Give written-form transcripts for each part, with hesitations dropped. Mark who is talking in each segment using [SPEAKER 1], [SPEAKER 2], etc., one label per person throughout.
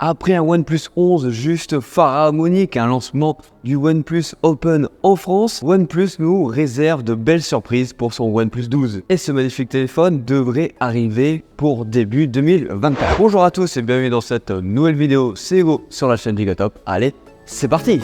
[SPEAKER 1] Après un OnePlus 11 juste pharaonique, un lancement du OnePlus Open en France, OnePlus nous réserve de belles surprises pour son OnePlus 12. Et ce magnifique téléphone devrait arriver pour début 2024. Bonjour à tous et bienvenue dans cette nouvelle vidéo, c'est Hugo sur la chaîne Gigatop. Allez, c'est parti!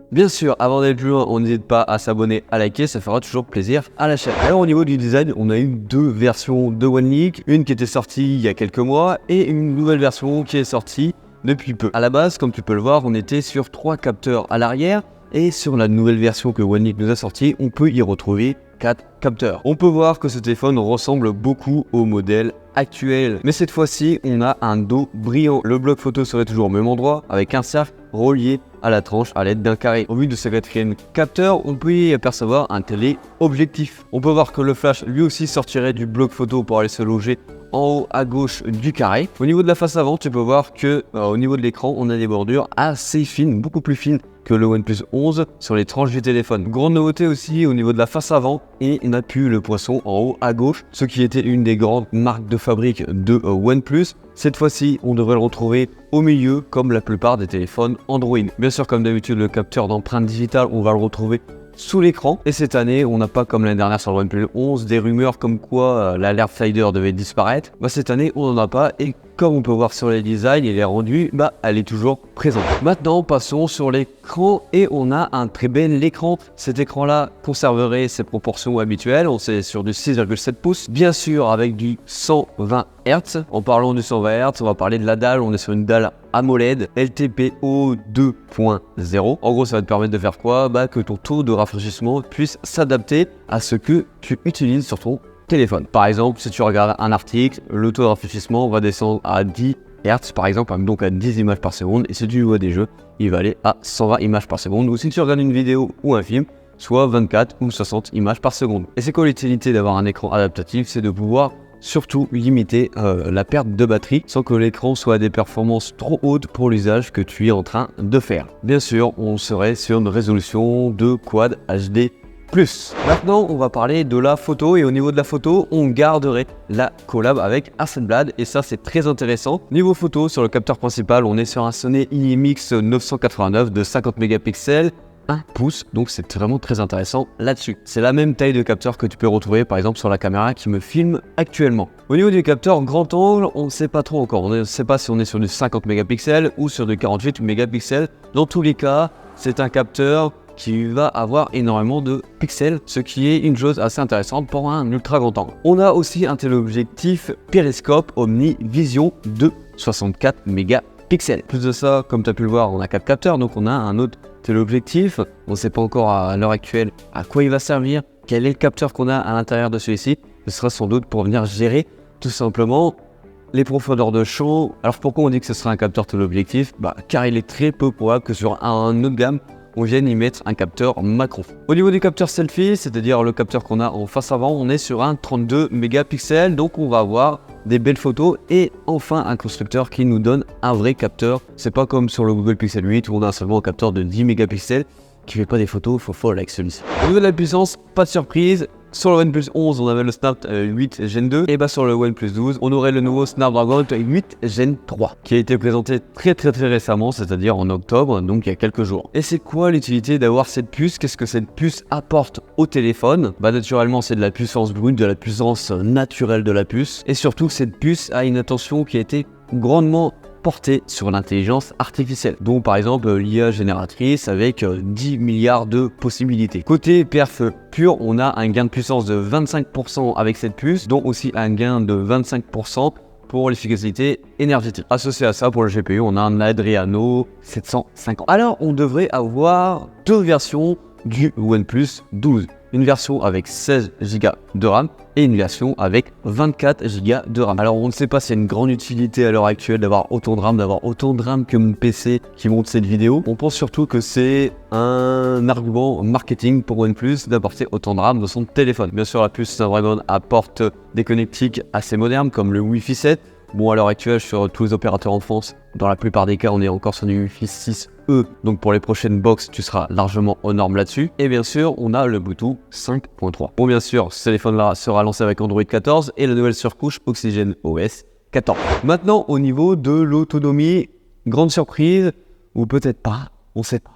[SPEAKER 1] Bien sûr, avant d'aller plus loin, on n'hésite pas à s'abonner, à liker, ça fera toujours plaisir à la chaîne. Alors au niveau du design, on a eu deux versions de OneLink, une qui était sortie il y a quelques mois et une nouvelle version qui est sortie depuis peu. À la base, comme tu peux le voir, on était sur 3 capteurs à l'arrière et sur la nouvelle version que OneLink nous a sortie, on peut y retrouver 4 capteurs. On peut voir que ce téléphone ressemble beaucoup au modèle actuel, mais cette fois-ci, on a un dos brillant. Le bloc photo serait toujours au même endroit avec un cercle relié à la tranche à l'aide d'un carré. Au vu de ce quatrième capteur, on peut y apercevoir un téléobjectif. On peut voir que le flash lui aussi sortirait du bloc photo pour aller se loger en haut à gauche du carré. Au niveau de la face avant, tu peux voir que au niveau de l'écran, on a des bordures assez fines, beaucoup plus fines que le OnePlus 11 sur les tranches du téléphone. Grande nouveauté aussi au niveau de la face avant, et on a pu le poisson en haut à gauche, ce qui était une des grandes marques de fabrique de OnePlus. Cette fois-ci, on devrait le retrouver au milieu comme la plupart des téléphones Android. Bien sûr, comme d'habitude, le capteur d'empreinte digitale, on va le retrouver sous l'écran. Et cette année, on n'a pas comme l'année dernière sur le OnePlus 11 des rumeurs comme quoi l'alert slider devait disparaître. Cette année, on n'en a pas et comme on peut voir sur les designs et les rendus, elle est toujours présente. Maintenant, passons sur l'écran et on a un très bel écran. Cet écran-là conserverait ses proportions habituelles. On est sur du 6,7 pouces, bien sûr avec du 120 Hz. En parlant du 120 Hz, on va parler de la dalle. On est sur une dalle AMOLED LTPO 2.0. En gros, ça va te permettre de faire quoi? Que ton taux de rafraîchissement puisse s'adapter à ce que tu utilises sur ton téléphone. Par exemple, si tu regardes un article, le taux de rafraîchissement va descendre à 10 Hz par exemple, donc à 10 images par seconde. Et si tu joues à des jeux, il va aller à 120 images par seconde. Ou si tu regardes une vidéo ou un film, soit 24 ou 60 images par seconde. Et c'est quoi l'utilité d'avoir un écran adaptatif? C'est de pouvoir surtout limiter la perte de batterie sans que l'écran soit à des performances trop hautes pour l'usage que tu es en train de faire. Bien sûr, on serait sur une résolution de Quad HD+. Maintenant, on va parler de la photo et au niveau de la photo, on garderait la collab avec Hasselblad et ça c'est très intéressant. Niveau photo, sur le capteur principal, on est sur un Sony IMX 989 de 50 mégapixels. 1 pouce, donc c'est vraiment très intéressant là-dessus. C'est la même taille de capteur que tu peux retrouver par exemple sur la caméra qui me filme actuellement. Au niveau du capteur grand angle, on ne sait pas trop encore. On ne sait pas si on est sur du 50 mégapixels ou sur du 48 mégapixels. Dans tous les cas, c'est un capteur qui va avoir énormément de pixels, ce qui est une chose assez intéressante pour un ultra grand angle. On a aussi un téléobjectif périscope Omnivision de 64 mégapixels. Plus de ça, comme tu as pu le voir, on a 4 capteurs, donc on a un autre téléobjectif. On ne sait pas encore à l'heure actuelle à quoi il va servir, quel est le capteur qu'on a à l'intérieur de celui-ci. Ce sera sans doute pour venir gérer tout simplement les profondeurs de champ. Alors pourquoi on dit que ce sera un capteur téléobjectif? Car il est très peu probable que sur un autre gamme, on vienne y mettre un capteur macro. Au niveau du capteur selfie, c'est-à-dire le capteur qu'on a en face avant, on est sur un 32 mégapixels, donc on va avoir des belles photos et enfin un constructeur qui nous donne un vrai capteur. C'est pas comme sur le Google Pixel 8 où on a seulement un capteur de 10 mégapixels qui fait pas des photos folles avec celui-ci. Au niveau de la puissance, pas de surprise. Sur le OnePlus 11, on avait le Snap 8 Gen 2 et sur le OnePlus 12, on aurait le nouveau Snapdragon 8 Gen 3 qui a été présenté très récemment, c'est-à-dire en octobre, donc il y a quelques jours. Et c'est quoi l'utilité d'avoir cette puce? Qu'est-ce que cette puce apporte au téléphone? Naturellement, c'est de la puissance brute, de la puissance naturelle de la puce. Et surtout, cette puce a une attention qui a été grandement portée sur l'intelligence artificielle, dont par exemple l'IA génératrice avec 10 milliards de possibilités. Côté perf pur, on a un gain de puissance de 25% avec cette puce, dont aussi un gain de 25% pour l'efficacité énergétique. Associé à ça, pour le GPU, on a un Adreno 750. Alors, on devrait avoir deux versions du OnePlus 12. Une version avec 16 Go de RAM et une version avec 24 Go de RAM. Alors on ne sait pas s'il y a une grande utilité à l'heure actuelle d'avoir autant de RAM, que mon PC qui monte cette vidéo. On pense surtout que c'est un argument marketing pour OnePlus d'apporter autant de RAM dans son téléphone. Bien sûr, la puce Snapdragon apporte des connectiques assez modernes comme le Wi-Fi 7 Bon, à l'heure actuelle, sur tous les opérateurs en France, dans la plupart des cas, on est encore sur du Wi-Fi 6E. Donc pour les prochaines box, tu seras largement aux normes là-dessus. Et bien sûr, on a le Bluetooth 5.3. Bon, bien sûr, ce téléphone-là sera lancé avec Android 14 et la nouvelle surcouche Oxygen OS 14. Maintenant, au niveau de l'autonomie, grande surprise, ou peut-être pas, on sait pas.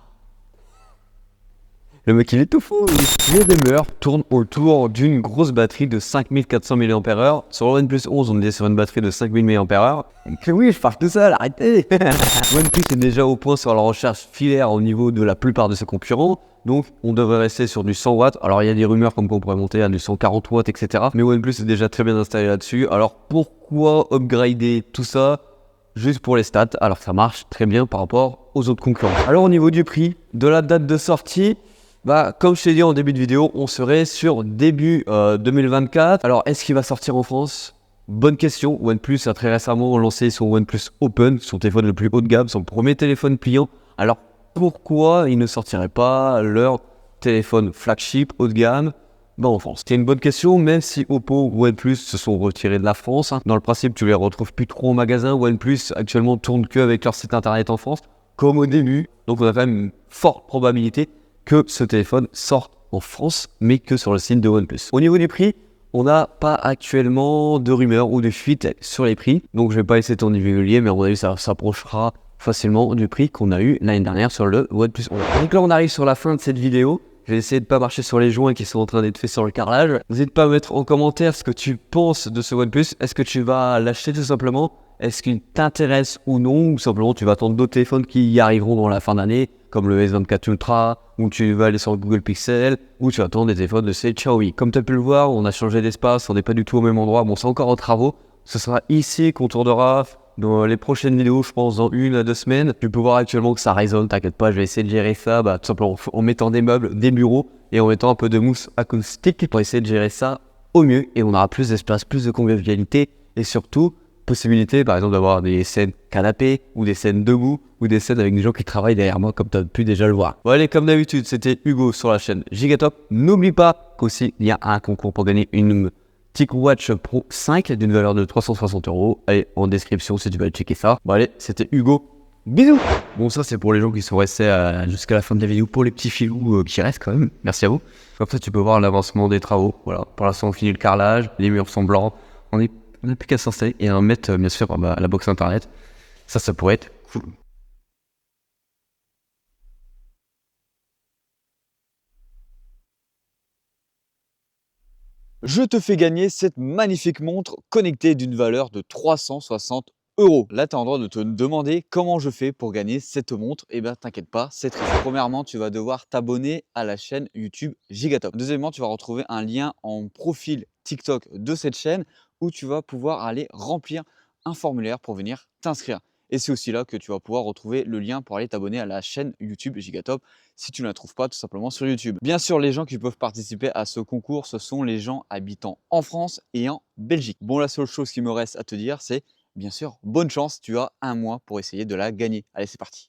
[SPEAKER 1] Le mec il est tout fou. Les rumeurs tournent autour d'une grosse batterie de 5400 mAh. Sur le OnePlus 11, on est sur une batterie de 5000 mAh. Que oui, je parle tout seul, arrêtez. OnePlus est déjà au point sur la recherche filaire au niveau de la plupart de ses concurrents. Donc on devrait rester sur du 100 watts. Alors il y a des rumeurs comme quoi on pourrait monter à du 140 watts, etc. Mais OnePlus est déjà très bien installé là-dessus. Alors pourquoi upgrader tout ça juste pour les stats, alors que ça marche très bien par rapport aux autres concurrents. Alors au niveau du prix, de la date de sortie, comme je t'ai dit en début de vidéo, on serait sur début 2024. Alors, est-ce qu'il va sortir en France? Bonne question. OnePlus a très récemment lancé son OnePlus Open, son téléphone le plus haut de gamme, son premier téléphone pliant. Alors, pourquoi il ne sortirait pas leur téléphone flagship haut de gamme en France? C'est une bonne question, même si Oppo ou OnePlus se sont retirés de la France. Dans le principe, tu les retrouves plus trop en magasin. OnePlus actuellement tourne que avec leur site internet en France, comme au début. Donc, on a quand même une forte probabilité que ce téléphone sorte en France, mais que sur le site de OnePlus. Au niveau du prix, on n'a pas actuellement de rumeurs ou de fuites sur les prix, donc je vais pas essayer de t'en divulguer, mais à mon avis ça s'approchera facilement du prix qu'on a eu l'année dernière sur le OnePlus 11. Donc là on arrive sur la fin de cette vidéo. Je vais essayer de ne pas marcher sur les joints qui sont en train d'être faits sur le carrelage. N'hésite pas à mettre en commentaire ce que tu penses de ce OnePlus. Est-ce que tu vas l'acheter tout simplement? Est-ce qu'il t'intéresse ou non? Ou simplement tu vas attendre d'autres téléphones qui y arriveront dans la fin d'année, comme le S24 Ultra, ou tu vas aller sur le Google Pixel, ou tu vas attendre des téléphones de chez Xiaomi. Comme tu as pu le voir, on a changé d'espace, on n'est pas du tout au même endroit. Bon, c'est encore en travaux. Ce sera ici qu'on tournera dans les prochaines vidéos, je pense dans 1 à 2 semaines. Tu peux voir actuellement que ça résonne, t'inquiète pas, je vais essayer de gérer ça tout simplement en mettant des meubles, des bureaux et en mettant un peu de mousse acoustique pour essayer de gérer ça au mieux. Et on aura plus d'espace, plus de convivialité et surtout possibilité par exemple d'avoir des scènes canapé ou des scènes debout ou des scènes avec des gens qui travaillent derrière moi comme tu as pu déjà le voir. Bon allez, comme d'habitude, c'était Hugo sur la chaîne Gigatop. N'oublie pas qu'aussi il y a un concours pour gagner une TicWatch Pro 5 d'une valeur de 360 €. Allez, en description si tu veux checker ça. Bon allez, c'était Hugo. Bisous. Bon, ça c'est pour les gens qui sont restés jusqu'à la fin de la vidéo, pour les petits filous qui restent quand même. Merci à vous. Comme ça tu peux voir l'avancement des travaux. Voilà, pour l'instant on finit le carrelage, les murs sont blancs. On n'a plus qu'à s'installer et à mettre bien sûr la box internet. Ça pourrait être cool.
[SPEAKER 2] Je te fais gagner cette magnifique montre connectée d'une valeur de 360 €. Là, tu as en droit de te demander comment je fais pour gagner cette montre. Eh bien, t'inquiète pas, c'est très simple. Premièrement, tu vas devoir t'abonner à la chaîne YouTube Gigatop. Deuxièmement, tu vas retrouver un lien en profil TikTok de cette chaîne où tu vas pouvoir aller remplir un formulaire pour venir t'inscrire. Et c'est aussi là que tu vas pouvoir retrouver le lien pour aller t'abonner à la chaîne YouTube Gigatop si tu ne la trouves pas tout simplement sur YouTube. Bien sûr, les gens qui peuvent participer à ce concours, ce sont les gens habitant en France et en Belgique. Bon, la seule chose qui me reste à te dire, c'est bien sûr, bonne chance, tu as un mois pour essayer de la gagner. Allez, c'est parti.